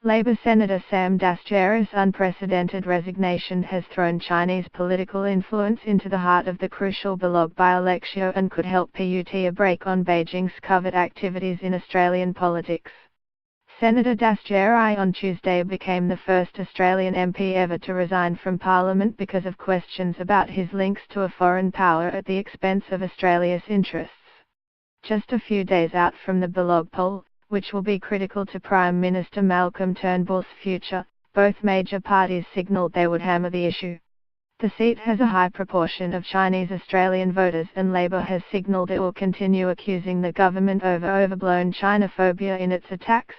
Labour Senator Sam Dastyari's unprecedented resignation has thrown Chinese political influence into the heart of the crucial Bennelong by-election and could help put a brake on Beijing's covert activities in Australian politics. Senator Dastyari on Tuesday became the first Australian MP ever to resign from Parliament because of questions about his links to a foreign power at the expense of Australia's interests. Just a few days out from the Bennelong poll, which will be critical to Prime Minister Malcolm Turnbull's future, both major parties signalled they would hammer the issue. The seat has a high proportion of Chinese Australian voters, and Labor has signalled it will continue accusing the government of overblown Chinophobia in its attacks.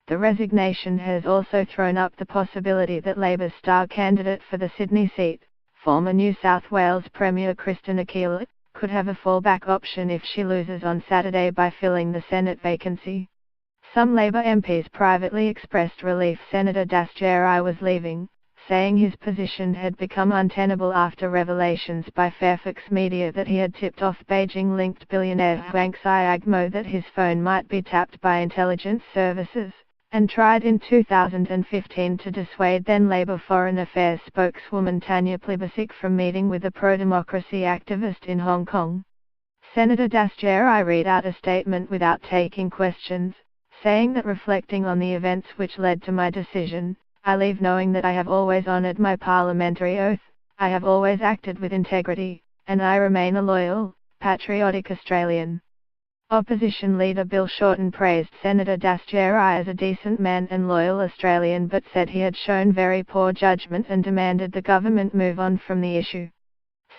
The resignation has also thrown up the possibility that Labor's star candidate for the Sydney seat, former New South Wales Premier Christina Keeler, could have a fallback option if she loses on Saturday by filling the Senate vacancy. Some Labor MPs privately expressed relief Senator Dastyari was leaving, saying his position had become untenable after revelations by Fairfax Media that he had tipped off Beijing-linked billionaire Huang Xiaomo that his phone might be tapped by intelligence services, and tried in 2015 to dissuade then Labour Foreign Affairs spokeswoman Tanya Plibersek from meeting with a pro-democracy activist in Hong Kong. Senator Dastyari read out a statement without taking questions, saying that reflecting on the events which led to my decision, I leave knowing that I have always honoured my parliamentary oath, I have always acted with integrity, and I remain a loyal, patriotic Australian. Opposition leader Bill Shorten praised Senator Dastyari as a decent man and loyal Australian, but said he had shown very poor judgment and demanded the government move on from the issue.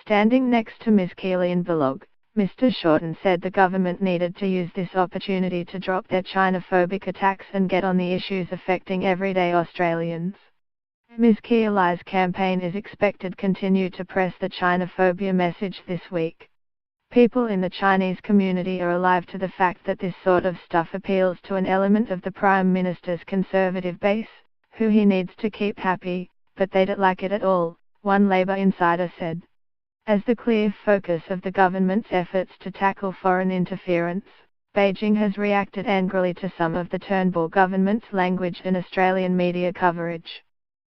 Standing next to Ms. Keeley in Bennelong, Mr. Shorten said the government needed to use this opportunity to drop their Chinophobic attacks and get on the issues affecting everyday Australians. Ms. Keeley's campaign is expected to continue to press the Chinophobia message this week. People in the Chinese community are alive to the fact that this sort of stuff appeals to an element of the Prime Minister's conservative base, who he needs to keep happy, but they don't like it at all, one Labour insider said. As the clear focus of the government's efforts to tackle foreign interference, Beijing has reacted angrily to some of the Turnbull government's language and Australian media coverage.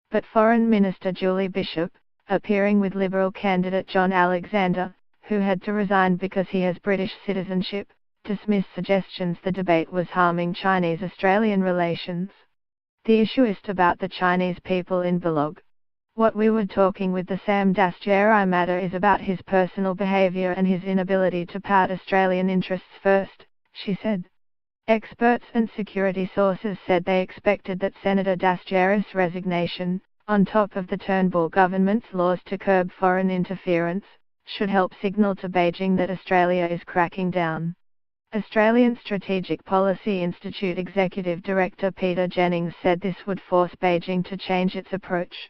But Foreign Minister Julie Bishop, appearing with Liberal candidate John Alexander, who had to resign because he has British citizenship, dismissed suggestions the debate was harming Chinese-Australian relations. The issue isn't about the Chinese people in Bennelong. What we were talking with the Sam Dastyari matter is about his personal behaviour and his inability to put Australian interests first, she said. Experts and security sources said they expected that Senator Dastyari's resignation, on top of the Turnbull government's laws to curb foreign interference, should help signal to Beijing that Australia is cracking down. Australian Strategic Policy Institute Executive Director Peter Jennings said this would force Beijing to change its approach.